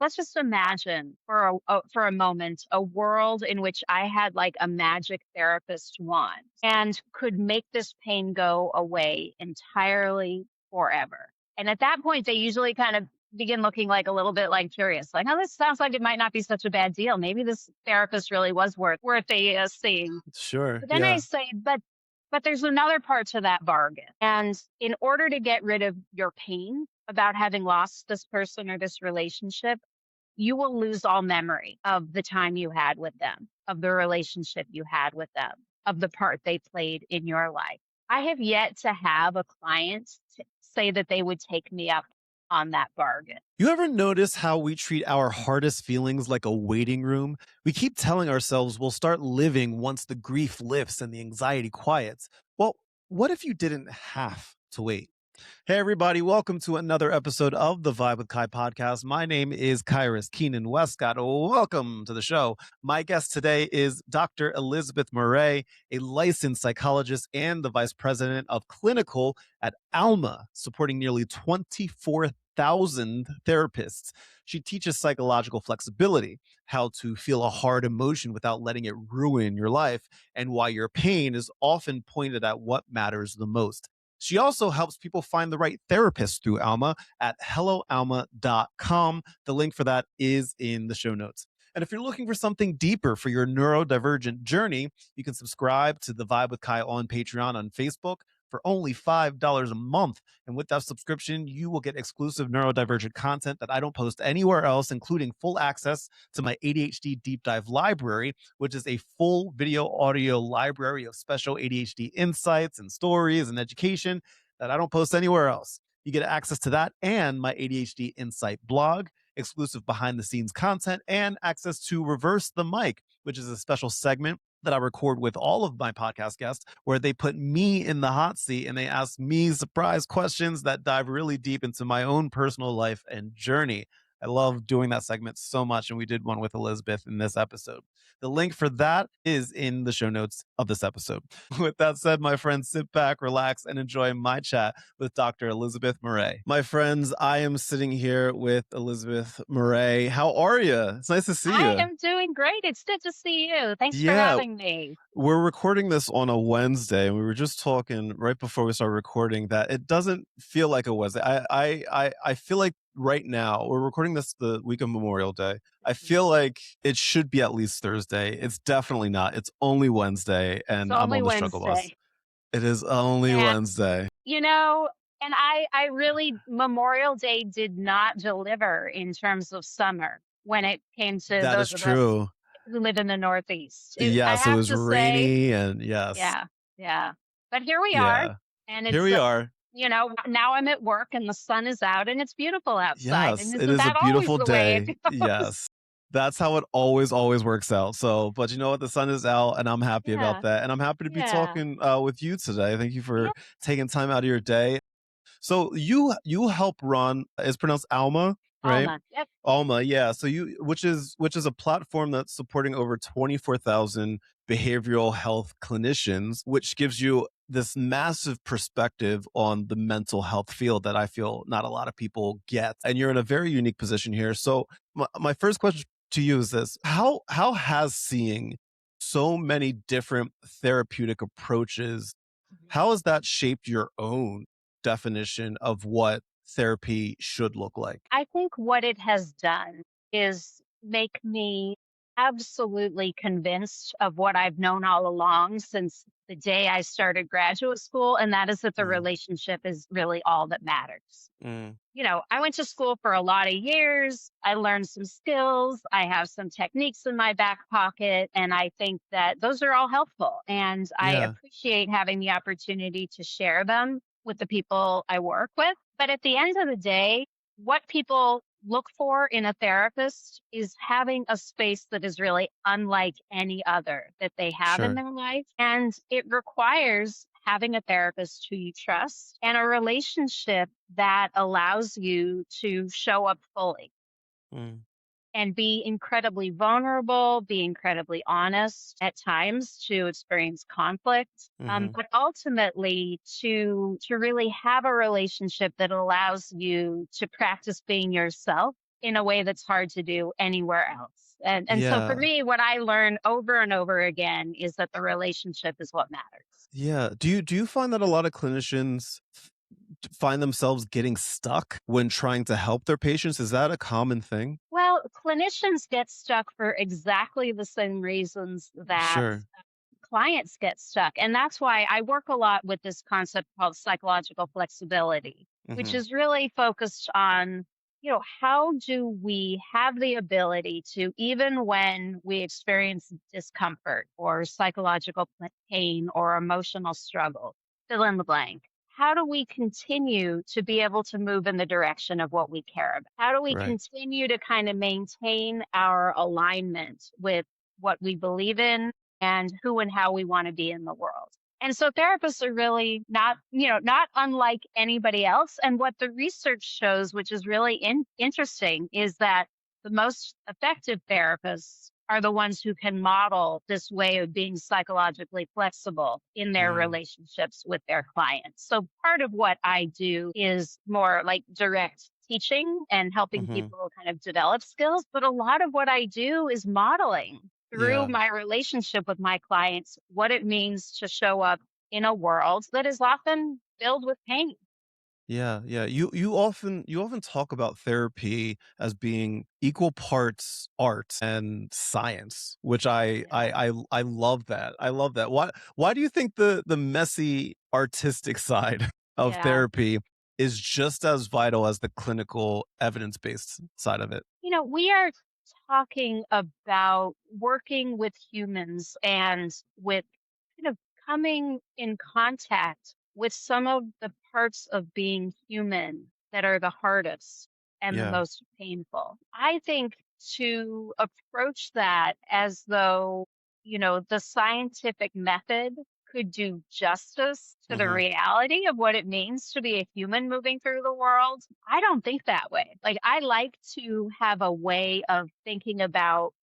let's just imagine for a moment a world in which I had like a magic therapist wand and could make this pain go away entirely forever. And at that point, they usually kind of begin looking like a little bit like curious, like, oh, this sounds like it might not be such a bad deal. Maybe this therapist really was worth a seeing. Sure. But then I Yeah. say, but there's another part to that bargain. And in order to get rid of your pain about having lost this person or this relationship, you will lose all memory of the time you had with them, of the relationship you had with them, of the part they played in your life. I have yet to have a client say that they would take me up on that bargain. You ever notice how we treat our hardest feelings like a waiting room? We keep telling ourselves we'll start living once the grief lifts and the anxiety quiets. Well, what if you didn't have to wait? Hey, everybody, welcome to another episode of the Vibe with Kai podcast. My name is Kairos Keenan Westcott. Welcome to the show. My guest today is Dr. Elisabeth Morray, a licensed psychologist and the vice president of clinical at Alma, supporting nearly 24,000 therapists. She teaches psychological flexibility, how to feel a hard emotion without letting it ruin your life, and why your pain is often pointed at what matters the most. She also helps people find the right therapist through Alma at helloalma.com. The link for that is in the show notes. And if you're looking for something deeper for your neurodivergent journey, you can subscribe to the Vibe with Kai on Patreon on Facebook for only $5 a month. And with that subscription, you will get exclusive neurodivergent content that I don't post anywhere else, including full access to my ADHD deep dive library, which is a full video audio library of special ADHD insights and stories and education that I don't post anywhere else. You get access to that and my ADHD Insight blog, exclusive behind the scenes content, and access to Reverse the Mic, which is a special segment that I record with all of my podcast guests where they put me in the hot seat and they ask me surprise questions that dive really deep into my own personal life and journey. I love doing that segment so much, and we did one with Elizabeth in this episode. The link for that is in the show notes of this episode. With that said, my friends, sit back, relax, and enjoy my chat with Dr. Elisabeth Morray. My friends, I am sitting here with Elisabeth Morray. How are you? It's nice to see I you. am doing great. It's good to see you. Thanks for Yeah, having me. we're recording this on a Wednesday, and we were just talking right before we started recording that it doesn't feel like a Wednesday. I feel like right now we're recording this the week of Memorial Day. I feel like it should be at least Thursday. It's definitely not. It's only Wednesday, It's and I'm only on the struggle bus. Wednesday. It is only Yeah. Wednesday. You know, and I really, Memorial Day did not deliver in terms of summer when it came to That is those of us true. who live in the Northeast. I Yes, it have was to say, rainy, and yes, yeah, yeah. But here we are, yeah. and Here we are. now I'm at work and the sun is out and it's beautiful outside. Yes, And it isn't is a that always beautiful the way day. it goes? Yes. That's how it always works out. So, but you know what? The sun is out and I'm happy about Yeah, that. And I'm happy to be yeah, talking with you today. Thank you for yeah. taking time out of your day. So you help run, it's pronounced Alma, right? Alma. Yep. Alma, yeah. So which is a platform that's supporting over 24,000 behavioral health clinicians, which gives you this massive perspective on the mental health field that I feel not a lot of people get. And you're in a very unique position here. So my first question to you is this: how has seeing so many different therapeutic approaches, how has that shaped your own definition of what therapy should look like? I think what it has done is make me absolutely convinced of what I've known all along since the day I started graduate school, and that is that the Mm, relationship is really all that matters. mm, I went to school for a lot of years. I learned some skills. I have some techniques in my back pocket. And I think that those are all helpful. And I yeah, appreciate having the opportunity to share them with the people I work with. But at the end of the day, what people look for in a therapist is having a space that is really unlike any other that they have in sure. their life. And it requires having a therapist who you trust and a relationship that allows you to show up fully Mm, and be incredibly vulnerable, be incredibly honest at times to experience conflict, mhm, but ultimately to really have a relationship that allows you to practice being yourself in a way that's hard to do anywhere else. And so for Yeah. me, what I learn over and over again is that the relationship is what matters. Yeah. Do you find that a lot of clinicians find themselves getting stuck when trying to help their patients? Is that a common thing? Well, clinicians get stuck for exactly the same reasons that Sure. clients get stuck. And that's why I work a lot with this concept called psychological flexibility, which Mhm. is really focused on, how do we have the ability to, even when we experience discomfort or psychological pain or emotional struggle, fill in the blank. How do we continue to be able to move in the direction of what we care about? How do we Right. continue to kind of maintain our alignment with what we believe in and who and how we want to be in the world. And so therapists are really not unlike anybody else. And what the research shows, which is really interesting, is that the most effective therapists are the ones who can model this way of being psychologically flexible in their Mm. relationships with their clients. So part of what I do is more like direct teaching and helping Mhm. people kind of develop skills. But a lot of what I do is modeling through Yeah. my relationship with my clients what it means to show up in a world that is often filled with pain. Yeah, yeah. You often talk about therapy as being equal parts art and science, which Yeah. I love that. I love that. Why do you think the messy artistic side of Yeah. therapy is just as vital as the clinical evidence-based side of it? We are talking about working with humans and with kind of coming in contact with some of the parts of being human that are the hardest and the Yeah. most painful. I think to approach that as though, the scientific method could do justice to the Mhm. reality of what it means to be a human moving through the world. I don't think that way. Like, I like to have a way of thinking about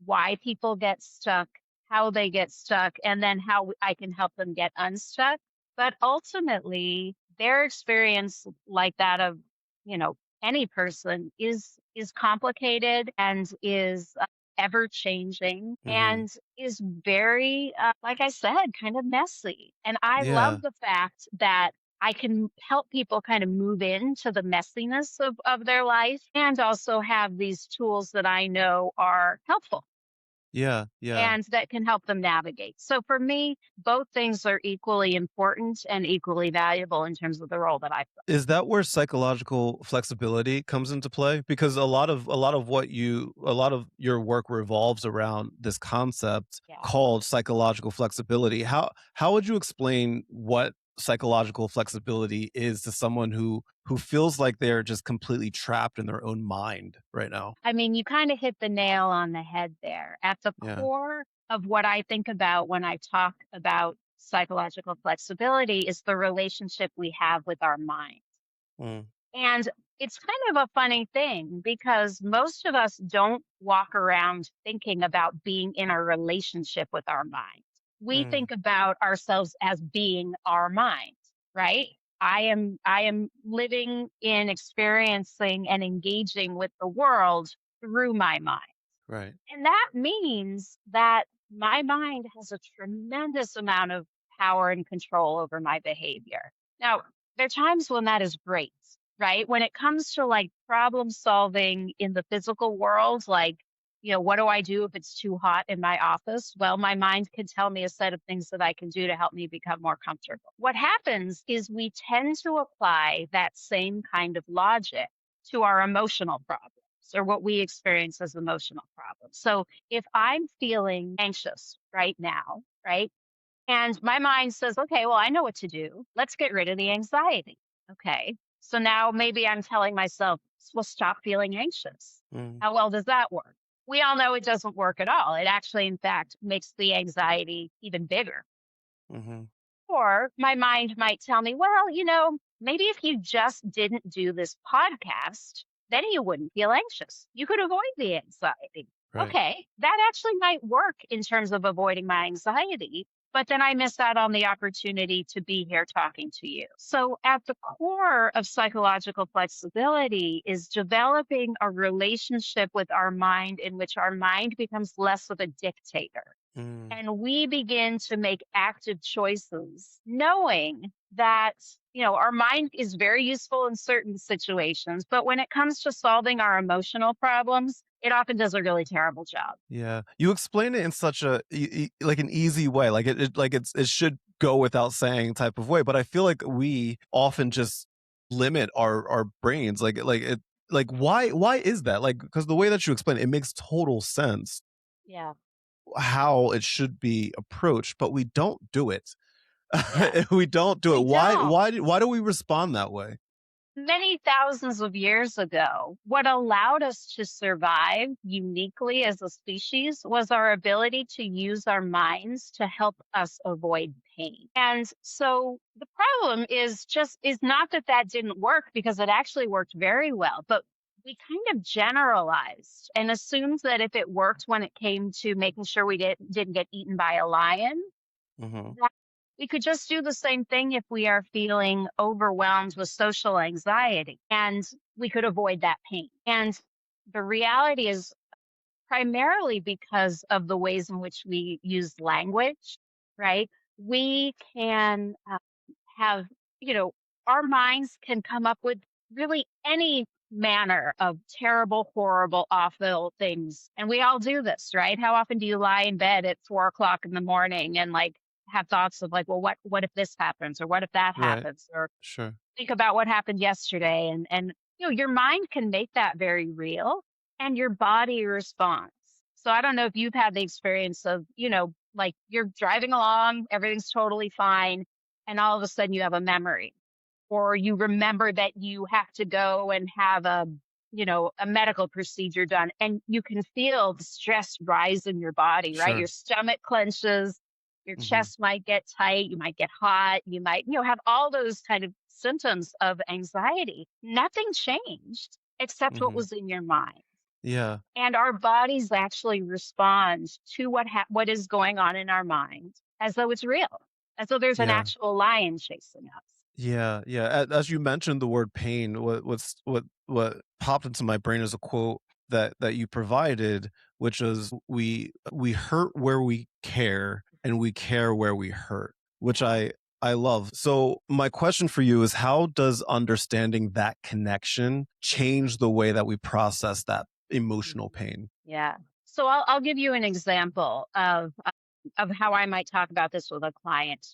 why people get stuck, how they get stuck, and then how I can help them get unstuck. But ultimately, their experience, like that of, you know, any person, is complicated and is ever changing Mhm. and is very, like I said, kind of messy. And I love Yeah. the fact that I can help people kind of move into the messiness of their life and also have these tools that I know are helpful Yeah. Yeah. and that can help them navigate. So for me, both things are equally important and equally valuable in terms of the role that I play. Is that where psychological flexibility comes into play? Because a lot of your work revolves around this concept Yeah. called psychological flexibility. How would you explain what psychological flexibility is to someone who feels like they're just completely trapped in their own mind right now? I mean, you kind of hit the nail on the head there. At the Yeah. core of what I think about when I talk about psychological flexibility is the relationship we have with our mind. Mm, And it's kind of a funny thing because most of us don't walk around thinking about being in a relationship with our mind. We mm, think about ourselves as being our mind, right? I am living in experiencing and engaging with the world through my mind. right. And that means that my mind has a tremendous amount of power and control over my behavior. Now, there are times when that is great, right? When it comes to like problem solving in the physical world, like, what do I do if it's too hot in my office? Well, my mind can tell me a set of things that I can do to help me become more comfortable. What happens is we tend to apply that same kind of logic to our emotional problems or what we experience as emotional problems. So if I'm feeling anxious right now, right? And my mind says, okay, well, I know what to do. Let's get rid of the anxiety. Okay. So now maybe I'm telling myself, well, stop feeling anxious. Mm, How well does that work? We all know it doesn't work at all. It actually, in fact, makes the anxiety even bigger. mhm, Or my mind might tell me, well, maybe if you just didn't do this podcast, then you wouldn't feel anxious. You could avoid the anxiety. right. Okay, that actually might work in terms of avoiding my anxiety. but then I miss out on the opportunity to be here talking to you. So, at the core of psychological flexibility is developing a relationship with our mind in which our mind becomes less of a dictator. Mm. And we begin to make active choices, knowing that, our mind is very useful in certain situations, but when it comes to solving our emotional problems, it often does a really terrible job. Yeah. You explain it in such a like an easy way, like it should go without saying type of way, but I feel like we often just limit our brains, like why is that? Like, because the way that you explain it, it makes total sense Yeah. how it should be approached, but we don't do it. Yeah. We don't do it. We don't. Why do we respond that way? Many thousands of years ago, what allowed us to survive uniquely as a species was our ability to use our minds to help us avoid pain. And so the problem is not that that didn't work, because it actually worked very well, but we kind of generalized and assumed that if it worked when it came to making sure we didn't get eaten by a lion, Mhm. that we could just do the same thing if we are feeling overwhelmed with social anxiety, and we could avoid that pain. And the reality is primarily because of the ways in which we use language, right? We can have, you know, our minds can come up with really any manner of terrible, horrible, awful things. And we all do this, right? How often do you lie in bed at 4 o'clock in the morning and like have thoughts of like, well, what if this happens, or what if that Right. happens, or Sure. think about what happened yesterday, and your mind can make that very real, and your body responds. So I don't know if you've had the experience of, like you're driving along, everything's totally fine, and all of a sudden you have a memory, or you remember that you have to go and have a medical procedure done, and you can feel the stress rise in your body, right? Your Sure. stomach clenches, your Mhm. chest might get tight, you might get hot, you might, have all those kind of symptoms of anxiety. Nothing changed except what Mhm. was in your mind. Yeah. And our bodies actually respond to what is going on in our mind as though it's real, as though there's an Yeah. actual lion chasing us. Yeah, yeah. As you mentioned the word pain, what popped into my brain is a quote that you provided, which is we hurt where we care, and we care where we hurt, which Yeah. I love. So my question for you is, how does understanding that connection change the way that we process that emotional Mhm. pain? Yeah. So I'll give you an example of how I might talk about this with a client.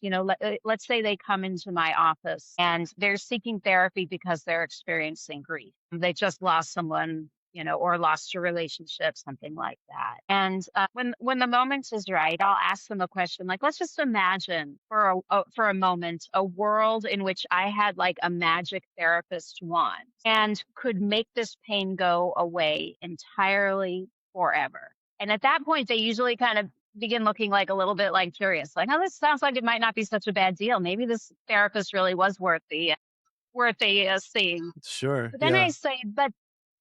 Let's say they come into my office and they're seeking therapy because they're experiencing grief. They just lost someone, or lost a relationship, something like that. And when the moment is right, I'll ask them a question like, let's just imagine for a moment a world in which I had like a magic therapist wand and could make this pain go away entirely forever. And at that point, they usually kind of begin looking like a little bit like curious, like, oh, this sounds like it might not be such a bad deal. Maybe this therapist really was worth the seeing. Sure. But then I Yeah. say,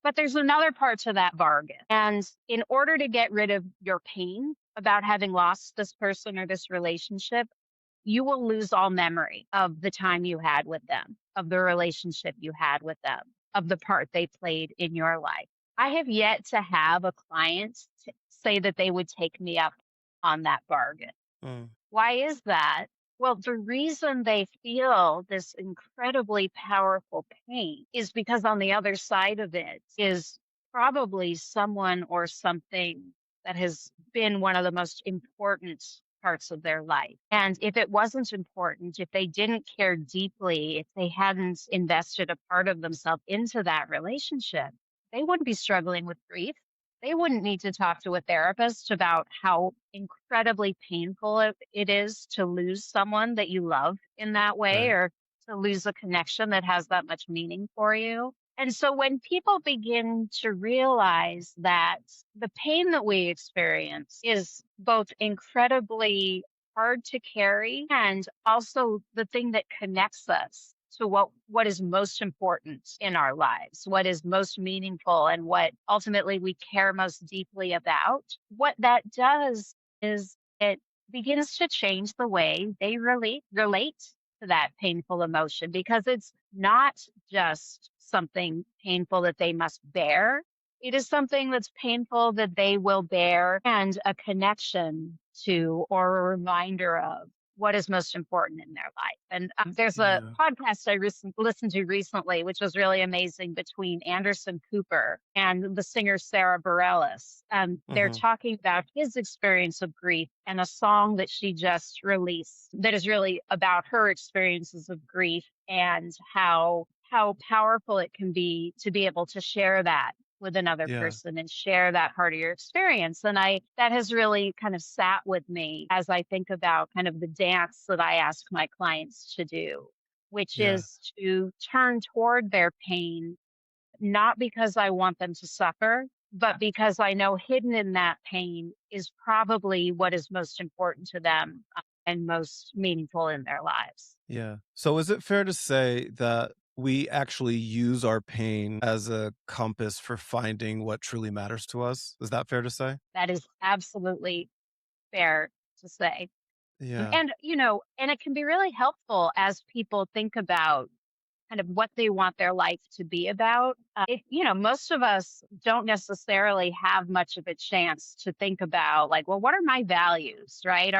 but there's another part to that bargain. And in order to get rid of your pain about having lost this person or this relationship, you will lose all memory of the time you had with them, of the relationship you had with them, of the part they played in your life. I have yet to have a client say that they would take me up on that bargain. Mm. Why is that? Well, the reason they feel this incredibly powerful pain is because on the other side of it is probably someone or something that has been one of the most important parts of their life. And if it wasn't important, if they didn't care deeply, if they hadn't invested a part of themselves into that relationship, they wouldn't be struggling with grief. They wouldn't need to talk to a therapist about how incredibly painful it is to lose someone that you love in that way, Right. or to lose a connection that has that much meaning for you. And so when people begin to realize that the pain that we experience is both incredibly hard to carry and also the thing that connects us to what is most important in our lives, what is most meaningful, and what ultimately we care most deeply about, what that does is it begins to change the way they relate to that painful emotion, because it's not just something painful that they must bear. It is something that's painful that they will bear, and a connection to or a reminder of what is most important in their life. And there's a Yeah. podcast I listened to recently, which was really amazing, between Anderson Cooper and the singer Sarah Bareilles. They're Hmm. talking about his experience of grief and a song that she just released that is really about her experiences of grief, and how powerful it can be to be able to share that with another Yeah. person and share that part of your experience. And that has really kind of sat with me as I think about kind of the dance that I ask my clients to do, which Yeah. is to turn toward their pain, not because I want them to suffer, but because I know hidden in that pain is probably what is most important to them, and most meaningful in their lives. Yeah. So is it fair to say that we actually use our pain as a compass for finding what truly matters to us? Is that fair to say? That is absolutely fair to say. Yeah. And it can be really helpful as people think about kind of what they want their life to be about. Most of us don't necessarily have much of a chance to think about, like, well, what are my values, right?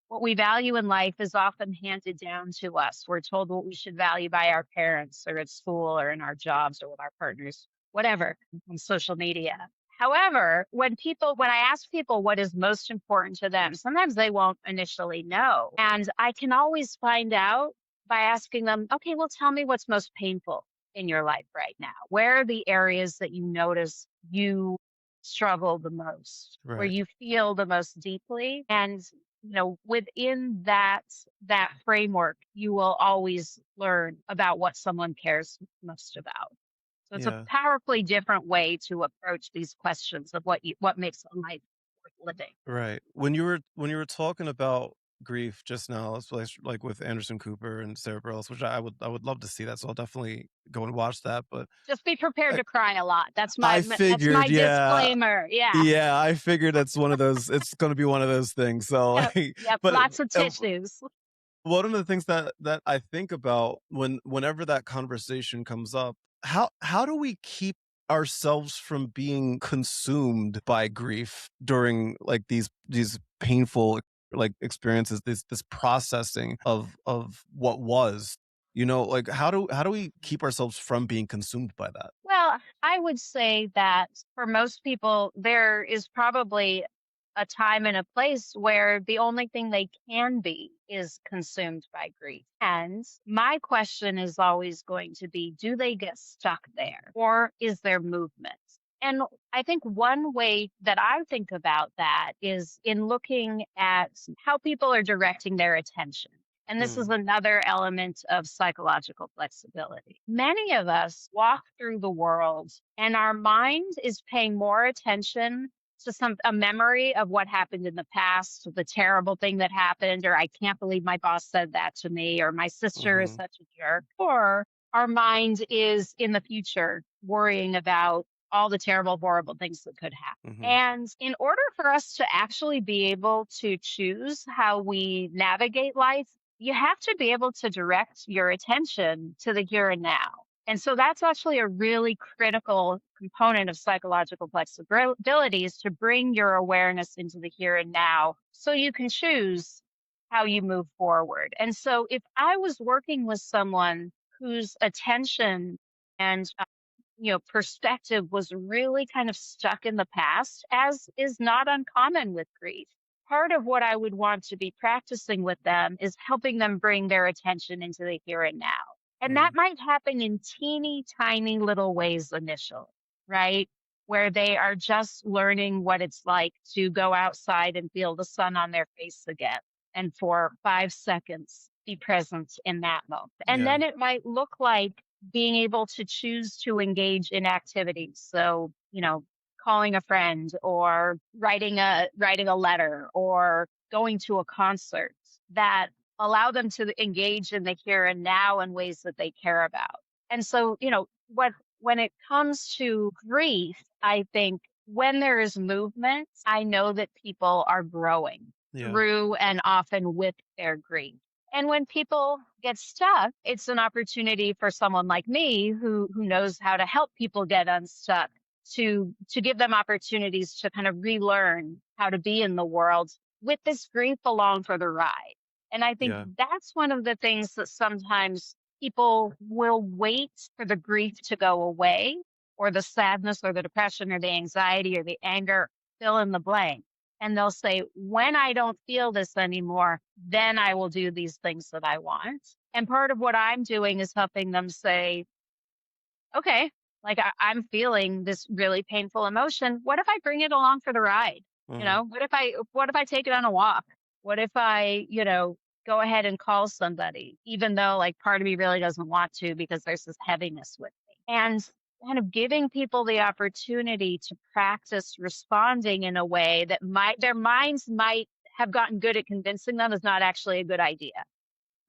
What we value in life is often handed down to us. We're told what we should value by our parents, or at school, or in our jobs, or with our partners, whatever, on social media. However, when I ask people what is most important to them, sometimes they won't initially know. And I can always find out by asking them, okay, well, tell me what's most painful in your life right now. Where are the areas that you notice you struggle the most, where Right. you feel the most deeply? And within that framework, you will always learn about what someone cares most about. So it's a Yeah. powerfully different way to approach these questions of what makes a life worth living. Right. When you were talking about grief just now, it's like with Anderson Cooper and Sarah Bareilles, which I would love to see that. So I'll definitely go and watch that. But Just be prepared I, to cry a lot. I That's my figured, yeah. disclaimer. Yeah. Yeah, I figured that's one of those it's gonna be one of those things, so, Yep. like Yep. but, Lots of tissues. one of the things that I think about whenever that conversation comes up, how do we keep ourselves from being consumed by grief during, like, these painful, like, experiences, this processing of what was? Like, how do we keep ourselves from being consumed by that? Well, I would say that for most people, there is probably a time and a place where the only thing they can be is consumed by grief. And my question is always going to be, do they get stuck there, or is there movement? And I think one way that I think about that is in looking at how people are directing their attention. And this is Mm, another element of psychological flexibility. Many of us walk through the world and our mind is paying more attention to a memory of what happened in the past, the terrible thing that happened, or I can't believe my boss said that to me, or my sister is mhm, such a jerk, or our mind is in the future worrying about all the terrible, horrible things that could happen. mhm, And in order for us to actually be able to choose how we navigate life, you have to be able to direct your attention to the here and now. And so that's actually a really critical component of psychological flexibility, is to bring your awareness into the here and now so you can choose how you move forward. And so if I was working with someone whose attention and perspective was really kind of stuck in the past, as is not uncommon with grief. Part of what I would want to be practicing with them is helping them bring their attention into the here and now. And that mm, might happen in teeny tiny little ways initially, right? Where they are just learning what it's like to go outside and feel the sun on their face again. And for 5 seconds, be present in that moment. And yeah, then it might look like being able to choose to engage in activities. So, calling a friend, or writing a letter, or going to a concert that allow them to engage in the here and now in ways that they care about. And so, when it comes to grief, I think when there is movement, I know that people are growing. Yeah. through and often with their grief. And when people get stuck, it's an opportunity for someone like me who knows how to help people get unstuck to give them opportunities to kind of relearn how to be in the world with this grief along for the ride. And I think Yeah. that's one of the things that sometimes people will wait for the grief to go away or the sadness or the depression or the anxiety or the anger, fill in the blank. And they'll say, when I don't feel this anymore, then I will do these things that I want. And part of what I'm doing is helping them say, okay, like I'm feeling this really painful emotion. What if I bring it along for the ride? Mhm. What if I take it on a walk? What if I, go ahead and call somebody, even though like part of me really doesn't want to because there's this heaviness with me. And kind of giving people the opportunity to practice responding in a way that might their minds might have gotten good at convincing them is not actually a good idea,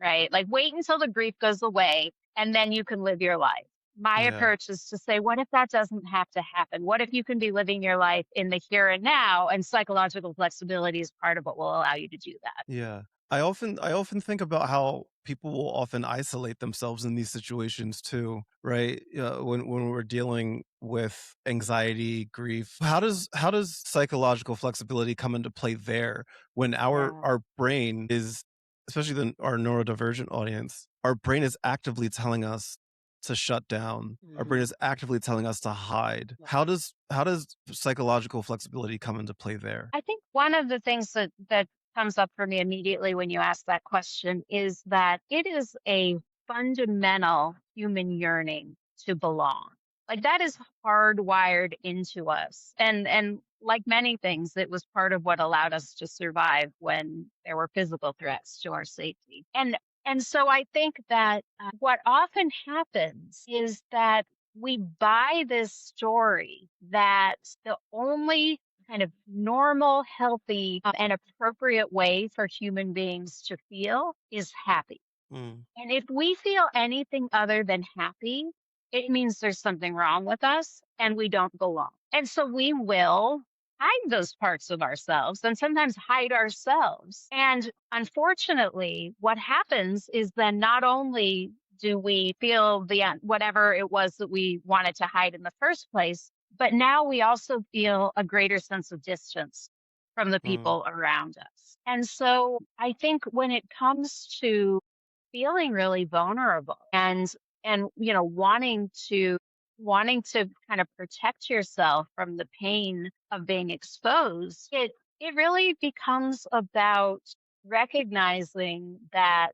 right? Like wait until the grief goes away and then you can live your life. My Yeah. approach is to say, what if that doesn't have to happen? What if you can be living your life in the here and now? And psychological flexibility is part of what will allow you to do that. Yeah. I often think about how people will often isolate themselves in these situations too, right? When we're dealing with anxiety, grief. How does psychological flexibility come into play there when our Yeah. our brain is, especially our neurodivergent audience, our brain is actively telling us to shut down. Our brain Hmm. is actively telling us to hide. Yeah. How does psychological flexibility come into play there? I think one of the things that comes up for me immediately when you ask that question is that it is a fundamental human yearning to belong. Like that is hardwired into us. And like many things, it was part of what allowed us to survive when there were physical threats to our safety. And so I think that what often happens is that we buy this story that the only kind of normal, healthy, and appropriate way for human beings to feel is happy. Mm, And if we feel anything other than happy, it means there's something wrong with us and we don't belong. And so we will hide those parts of ourselves and sometimes hide ourselves. And unfortunately, what happens is then not only do we feel whatever it was that we wanted to hide in the first place, but now we also feel a greater sense of distance from the mm, people around us. And so I think when it comes to feeling really vulnerable and wanting to kind of protect yourself from the pain of being exposed, it really becomes about recognizing that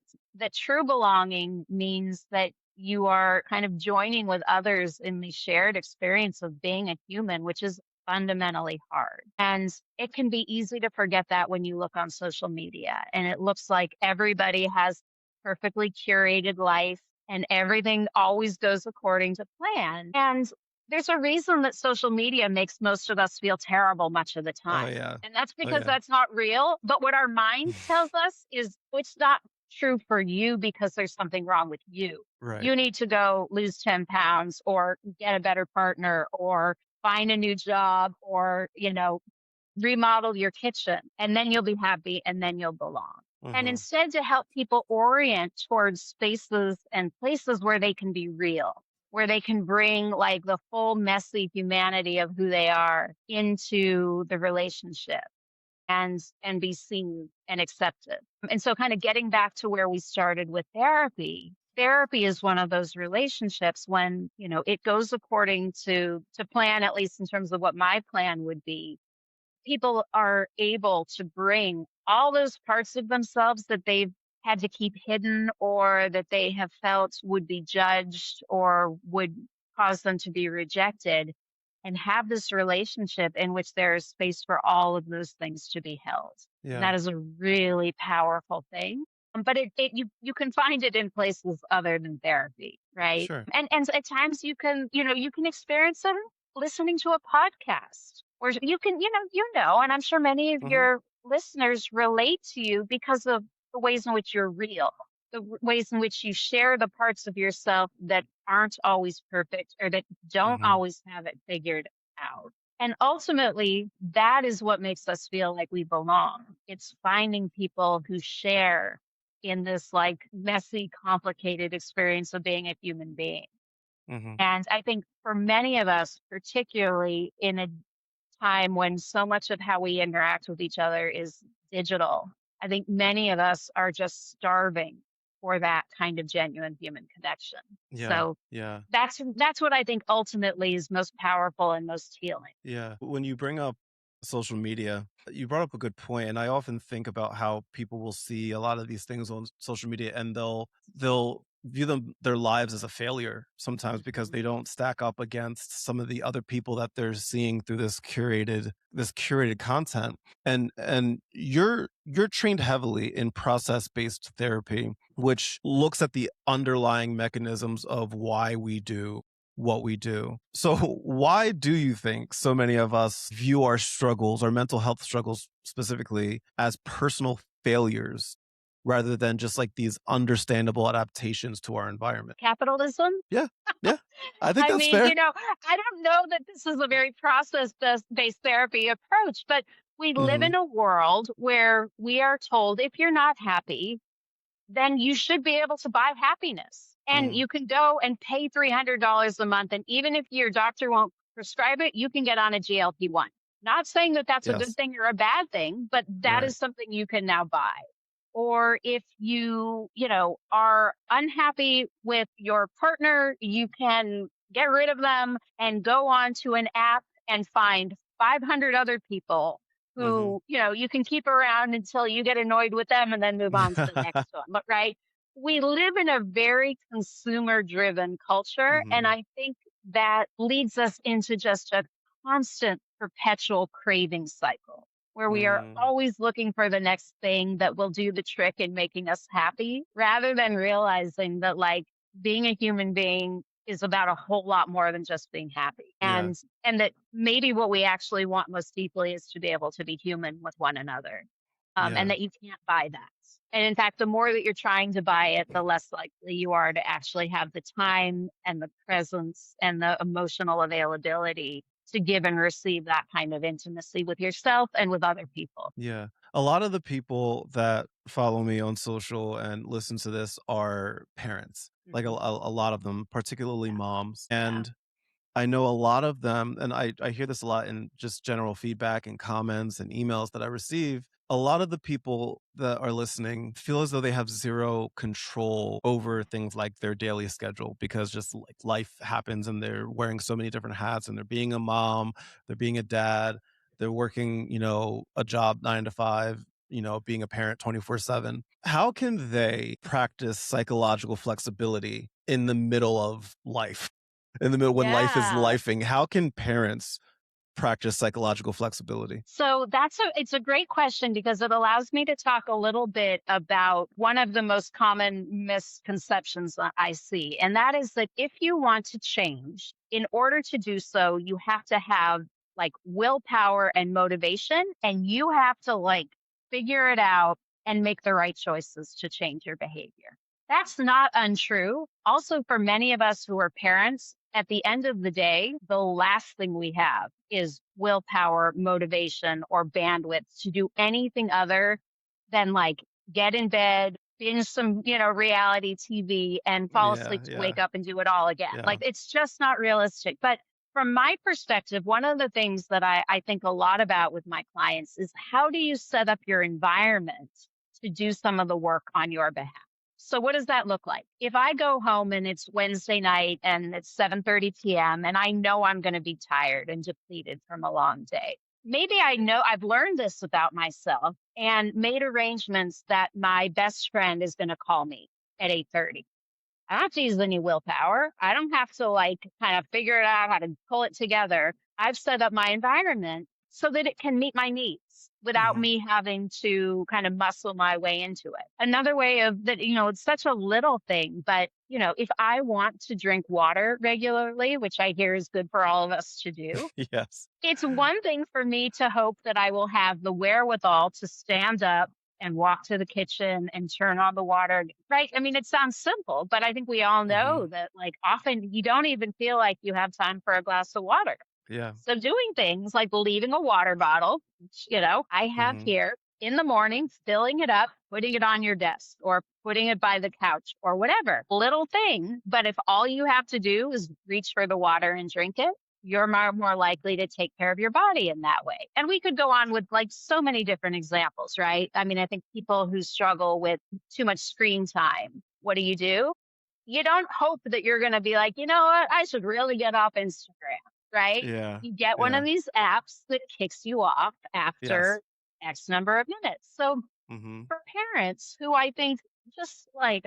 true belonging means that you are kind of joining with others in the shared experience of being a human, which is fundamentally hard. And it can be easy to forget that when you look on social media and it looks like everybody has perfectly curated life and everything always goes according to plan. And there's a reason that social media makes most of us feel terrible much of the oh time. yeah, And that's oh because yeah. that's not real. But what our mind tells us is it's not true for you because there's something wrong with you. Right. You need to go lose 10 pounds or get a better partner or find a new job or, remodel your kitchen and then you'll be happy and then you'll belong. And Mhm. instead to help people orient towards spaces and places where they can be real, where they can bring like the full messy humanity of who they are into the relationship and be seen and accepted. And so kind of getting back to where we started with therapy. Therapy is one of those relationships when, it goes according to plan, at least in terms of what my plan would be. People are able to bring all those parts of themselves that they've had to keep hidden or that they have felt would be judged or would cause them to be rejected and have this relationship in which there is space for all of those things to be held. And Yeah. that is a really powerful thing. But you can find it in places other than therapy, right? Sure. And at times you can experience it listening to a podcast or you can, and I'm sure many of Mhm. your listeners relate to you because of the ways in which you're real, ways in which you share the parts of yourself that aren't always perfect or that don't Mhm. always have it figured out. And ultimately, that is what makes us feel like we belong. It's finding people who share in this like messy, complicated experience of being a human being. Hmm. And I think for many of us, particularly in a time when so much of how we interact with each other is digital, I think many of us are just starving for that kind of genuine human connection. Yeah. So Yeah. that's what I think ultimately is most powerful and most healing. Yeah. When you bring up social media, you brought up a good point, and I often think about how people will see a lot of these things on social media, and they'll view their lives as a failure sometimes because Mhm. they don't stack up against some of the other people that they're seeing through this curated content. And you're trained heavily in process-based therapy, which looks at the underlying mechanisms of why we do what we do. So, why do you think so many of us view our struggles, our mental health struggles specifically, as personal failures rather than just like these understandable adaptations to our environment? Capitalism? Yeah. Yeah. I think I that's mean, fair. I don't know that this is a very process-based therapy approach, but we live Hmm. in a world where we are told if you're not happy, then you should be able to buy happiness. And Hmm. you can go and pay $300 a month. And even if your doctor won't prescribe it, you can get on a GLP-1. Not saying that that's a good Yes. thing or a bad thing, but that Right. is something you can now buy. Or if you are unhappy with your partner, you can get rid of them and go on to an app and find 500 other people Hmm. who you can keep around until you get annoyed with them and then move on to the next one. But right, we live in a very consumer driven culture. And Hmm. I think that leads us into just a constant perpetual craving cycle where we are Mm. always looking for the next thing that will do the trick in making us happy rather than realizing that like being a human being is about a whole lot more than just being happy. Yeah. And that maybe what we actually want most deeply is to be able to be human with one another. And Yeah. that you can't buy that. And in fact, the more that you're trying to buy it, the less likely you are to actually have the time and the presence and the emotional availability to give and receive that kind of intimacy with yourself and with other people. Yeah. A lot of the people that follow me on social and listen to this are parents, like Mhm. a lot of them, particularly Yeah. moms. Yeah. And I know a lot of them, and I hear this a lot in just general feedback and comments and emails that I receive. A lot of the people that are listening feel as though they have zero control over things like their daily schedule because just like life happens and they're wearing so many different hats and they're being a mom, they're being a dad, they're working, a job 9 to 5, being a parent 24/7. How can they practice psychological flexibility in the middle of life? In the middle when life is Yeah. lifing, how can parents practice psychological flexibility? So it's a great question because it allows me to talk a little bit about one of the most common misconceptions that I see. And that is that if you want to change, in order to do so, you have to have like willpower and motivation, and you have to like figure it out and make the right choices to change your behavior. That's not untrue. Also, for many of us who are parents, at the end of the day, the last thing we have is willpower, motivation, or bandwidth to do anything other than like get in bed, binge some reality TV and fall Yeah, asleep to yeah, wake up and do it all again. yeah. Like it's just not realistic. But from my perspective, one of the things that I think a lot about with my clients is how do you set up your environment to do some of the work on your behalf? So what does that look like? If I go home and it's Wednesday night and it's 7:30 p.m. and I know I'm going to be tired and depleted from a long day. Maybe I know I've learned this about myself and made arrangements that my best friend is going to call me at 8:30. I don't have to use any willpower. I don't have to like kind of figure it out how to pull it together. I've set up my environment so that it can meet my needs without Mhm. me having to kind of muscle my way into it. Another way of that it's such a little thing, but if I want to drink water regularly, which I hear is good for all of us to do, Yes. it's one thing for me to hope that I will have the wherewithal to stand up and walk to the kitchen and turn on the water, right? I mean, it sounds simple, but I think we all know Mhm. that like often you don't even feel like you have time for a glass of water. Yeah. So doing things like leaving a water bottle, which, I have Mhm. here in the morning, filling it up, putting it on your desk or putting it by the couch or whatever. Little thing. But if all you have to do is reach for the water and drink it, you're more likely to take care of your body in that way. And we could go on with like so many different examples, right? I mean, I think people who struggle with too much screen time, what do? You don't hope that you're going to be like, you know what, I should really get off Instagram, right? Yeah. You get one Yeah. of these apps that kicks you off Yes. after X number of minutes. So Mhm. for parents who I think just like,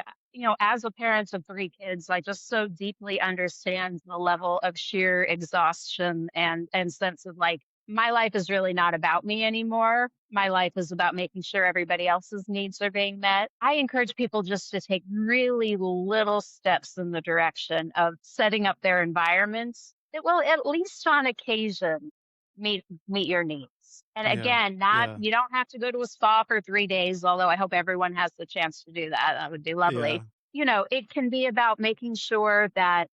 as a parent of three kids, I just so deeply understand the level of sheer exhaustion and sense of like, my life is really not about me anymore. My life is about making sure everybody else's needs are being met. I encourage people just to take really little steps in the direction of setting up their environments that will, at least on occasion, meet your needs. And Yeah. again, not Yeah. you don't have to go to a spa for 3 days, although I hope everyone has the chance to do that. That would be lovely. Yeah. It can be about making sure that,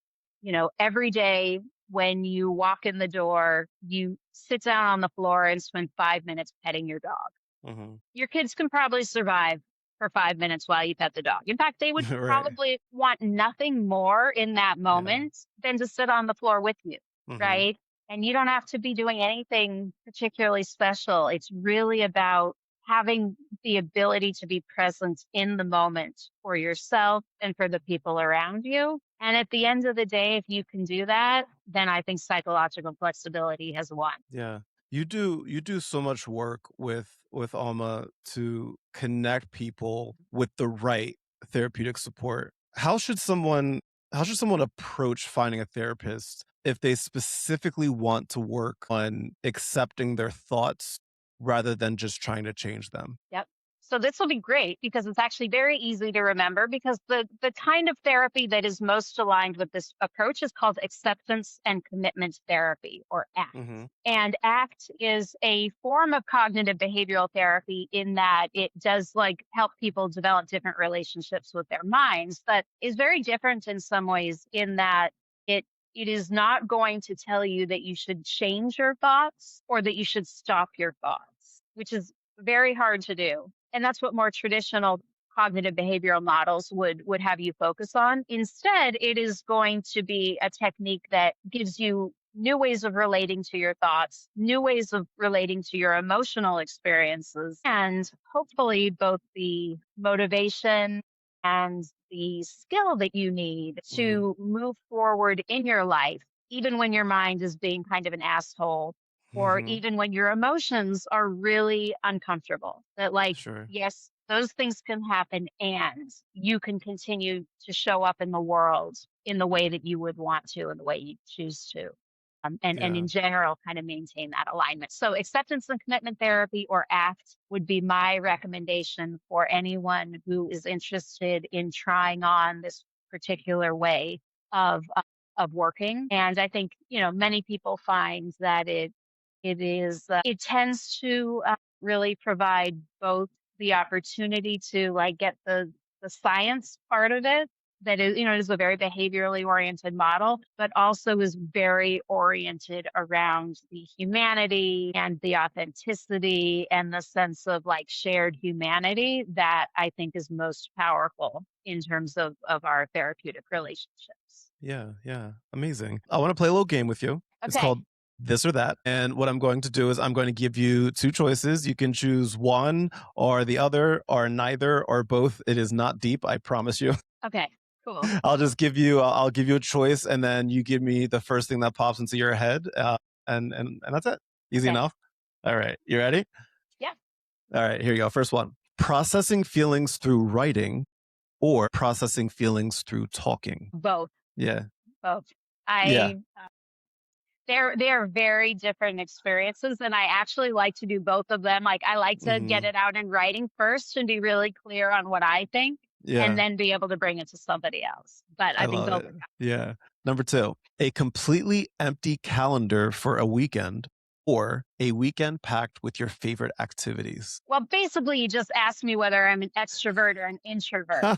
every day when you walk in the door, you sit down on the floor and spend 5 minutes petting your dog. Mhm. Your kids can probably survive for 5 minutes while you pet the dog. In fact, they would Right. probably want nothing more in that Yeah. moment than to sit on the floor with you, Mhm. right? And you don't have to be doing anything particularly special. It's really about having the ability to be present in the moment for yourself and for the people around you. And at the end of the day, if you can do that, then I think psychological flexibility has won. Yeah. You do so much work with Alma to connect people with the right therapeutic support. How should someone approach finding a therapist if they specifically want to work on accepting their thoughts rather than just trying to change them? Yep. So this will be great because it's actually very easy to remember because the kind of therapy that is most aligned with this approach is called acceptance and commitment therapy or ACT. Mhm. And ACT is a form of cognitive behavioral therapy in that it does like help people develop different relationships with their minds, but is very different in some ways in that it it is not going to tell you that you should change your thoughts or that you should stop your thoughts, which is very hard to do. And that's what more traditional cognitive behavioral models would have you focus on. Instead, it is going to be a technique that gives you new ways of relating to your thoughts, new ways of relating to your emotional experiences, and hopefully both the motivation and the skill that you need Mhm. to move forward in your life, even when your mind is being kind of an asshole or Mhm. even when your emotions are really uncomfortable. That, like, Sure. yes, those things can happen, and you can continue to show up in the world in the way that you would want to and the way you choose to. And Yeah. in general, kind of maintain that alignment. So, acceptance and commitment therapy or ACT would be my recommendation for anyone who is interested in trying on this particular way of of working. And I think many people find that it tends to really provide both the opportunity to like get the science part of it that is it is a very behaviorally oriented model, but also is very oriented around the humanity and the authenticity and the sense of like shared humanity that I think is most powerful in terms of our therapeutic relationships. Yeah, yeah. Amazing. I want to play a little game with you. It's Okay. called this or that. And what I'm going to do is I'm going to give you two choices. You can choose one or the other or neither or both. It is not deep, I promise you. Okay. Cool. I'll give you a choice and then you give me the first thing that pops into your head. And that's it. Easy Okay. enough. All right. You ready? Yeah. All right, here you go. First one. Processing feelings through writing or processing feelings through talking. Both. Yeah. Both. Yeah. I they're very different experiences, and I actually like to do both of them. Like, I like to get Mhm. it out in writing first and be really clear on what I think, and Yeah. then be able to bring it to somebody else. But I I think love both it. are Yeah. Number 2, a completely empty calendar for a weekend or a weekend packed with your favorite activities. well, basically, you just asked me whether I'm an extrovert or an introvert.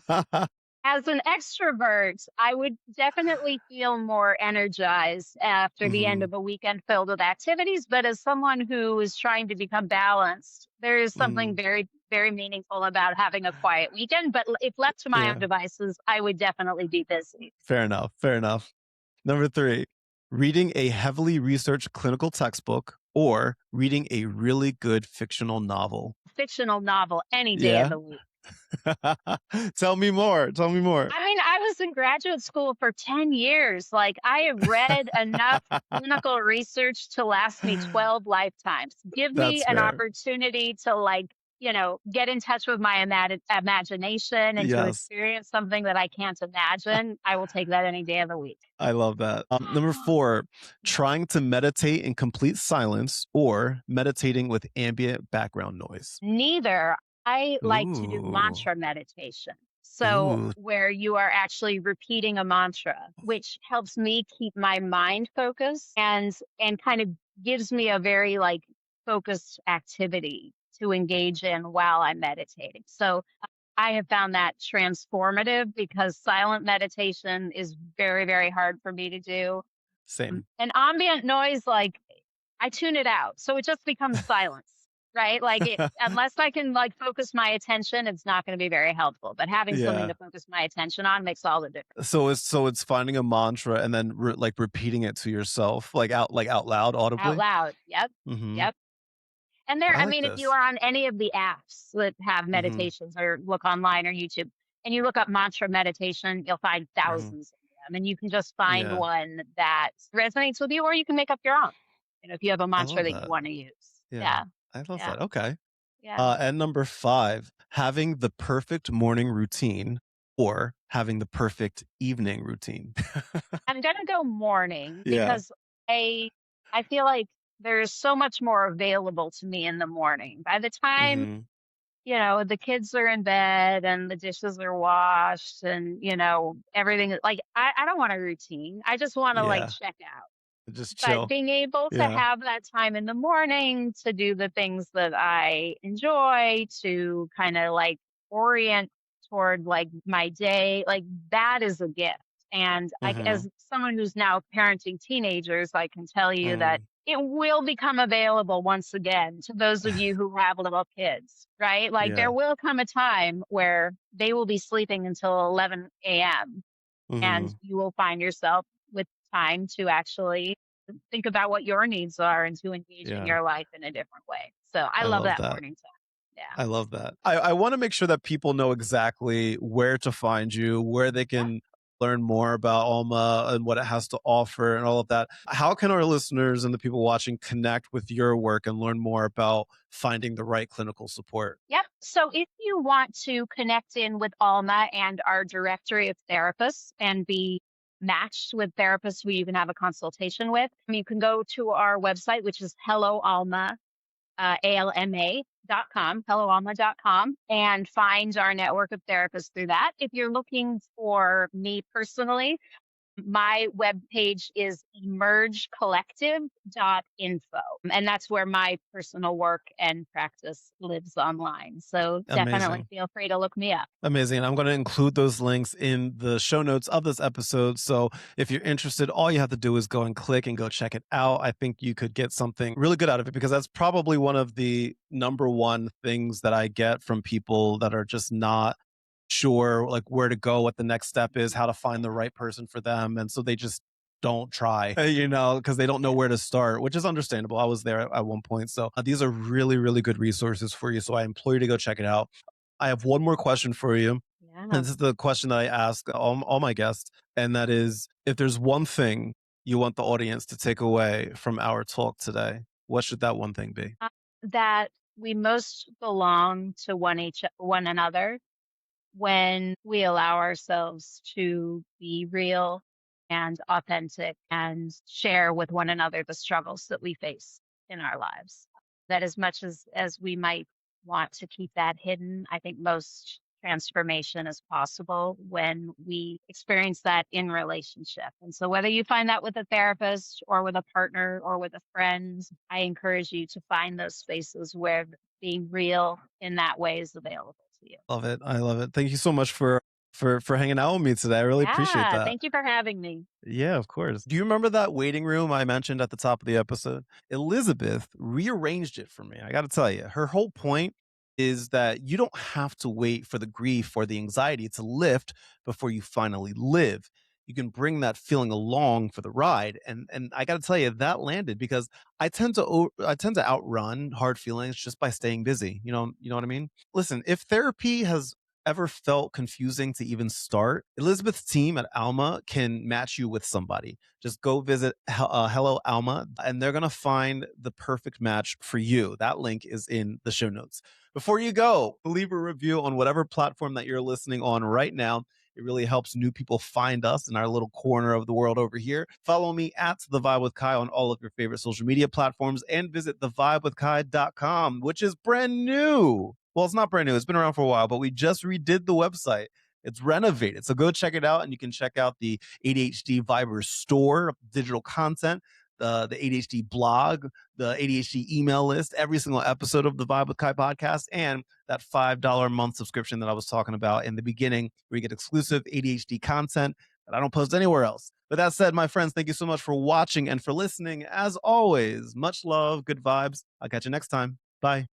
As an extrovert, I would definitely feel more energized after the end Hmm. of a weekend filled with activities. But as someone who is trying to become balanced, there is something Hmm. very, very meaningful about having a quiet weekend. But if left to my own Yeah. devices, I would definitely be busy. Fair enough. Fair enough. Number three, reading a heavily researched clinical textbook or reading a really good fictional novel. Fictional novel any day of Yeah. the week. Tell me more. Tell me more. I mean, I was in graduate school for 10 years. Like, I have read enough clinical research to last me 12 lifetimes. Give me That's an fair. opportunity to, like, get in touch with my imagination and to Yes. experience something that I can't imagine. I will take that any day of the week. I love that. Number four, trying to meditate in complete silence or meditating with ambient background noise. Neither. I like to do Ooh. mantra meditation. So, Ooh. where you are actually repeating a mantra, which helps me keep my mind focused and kind of gives me a very like focused activity to engage in while I'm meditating. So, I have found that transformative because silent meditation is very, very hard for me to do. Same. And ambient noise, like I tune it out. So it just becomes silence, right? Like it, unless I can like focus my attention, it's not going to be very helpful. But having something Yeah. to focus my attention on makes all the difference. So it's finding a mantra and then like repeating it to yourself, like out loud, Out audibly. loud. Yep. Hmm. Yep. And there, I I like mean, if you this. are on any of the apps that have Hmm. meditations or look online or YouTube and you look up mantra meditation, you'll find Hmm. thousands of them. And you can just find Yeah. one that resonates with you or you can make up your own. If you have a I mantra love that you that. want to use. Yeah. Yeah. I love Yeah. that. Okay. Yeah. And number five, having the perfect morning routine or having the perfect evening routine. I'm gonna go morning Yeah. because I I feel like there's so much more available to me in the morning. By the time, Hmm. the kids are in bed and the dishes are washed and, everything like I don't want a routine. I just want to like Yeah. check out. Just But chill. being able to Yeah. have that time in the morning to do the things that I enjoy, to kind of like orient toward like my day, like that is a gift. And Hmm. as someone who's now parenting teenagers, I can tell you that Mm. it will become available once again to those of you who have little kids, right? Like there Yeah. will come a time where they will be sleeping until 11 a.m. and Hmm. you will find yourself with time to actually think about what your needs are and to engage in Yeah. your life in a different way. So I I love love that that. morning time. Yeah. I love that. I want to make sure that people know exactly where to find you, where they Yeah. can learn more about Alma and what it has to offer and all of that. How can our listeners and the people watching connect with your work and learn more about finding the right clinical support? Yep. So if you want to connect in with Alma and our directory of therapists and be matched with therapists who you can have a consultation with, you can go to our website, which is Hello Alma ALMA.com, helloalma.com, and find our network of therapists through that. If you're looking for me personally, my webpage is emergecollective.info. And that's where my personal work and practice lives online. So definitely Amazing. feel free to look me up. Amazing. I'm going to include those links in the show notes of this episode. So if you're interested, all you have to do is go and click and go check it out. I think you could get something really good out of it because that's probably one of the number one things that I get from people that are just not sure like where to go, what the next step is, how to find the right person for them. And so they just don't try, because they don't know Yeah. where to start, which is understandable. I was there at one point. So these are really, really good resources for you. So I implore you to go check it out. I have one more question for you. And Yeah. this is the question that I ask all my guests. And that is if there's one thing you want the audience to take away from our talk today, what should that one thing be? That we most belong to one another when we allow ourselves to be real and authentic and share with one another the struggles that we face in our lives. That as much as we might want to keep that hidden, I think most transformation is possible when we experience that in relationship. And so whether you find that with a therapist or with a partner or with a friend, I encourage you to find those spaces where being real in that way is available to you. Love it. I love it. Thank you so much for for hanging out with me today. I really appreciate Yeah, that. thank you for having me. Yeah, of course. Do you remember that waiting room I mentioned at the top of the episode? Elizabeth rearranged it for me. I got to tell you, her whole point is that you don't have to wait for the grief or the anxiety to lift before you finally live. You can bring that feeling along for the ride, and I got to tell you that landed because I tend to outrun hard feelings just by staying busy. You know what I mean? Listen, if therapy has ever felt confusing to even start, Elizabeth's team at Alma can match you with somebody. Just go visit Hello Alma, and they're going to find the perfect match for you. That link is in the show notes. Before you go, leave a review on whatever platform that you're listening on right now. It really helps new people find us in our little corner of the world over here. Follow me at The Vibe with Kai on all of your favorite social media platforms and visit thevibewithkai.com, which is brand new. Well, it's not brand new. It's been around for a while, but we just redid the website. It's renovated. So go check it out, and you can check out the ADHD Vibers store, digital content, the ADHD blog, the ADHD email list, every single episode of the Vibe with Kai podcast, and that $5 a month subscription that I was talking about in the beginning, where you get exclusive ADHD content that I don't post anywhere else. With that said, my friends, thank you so much for watching and for listening. As always, much love, good vibes. I'll catch you next time. Bye.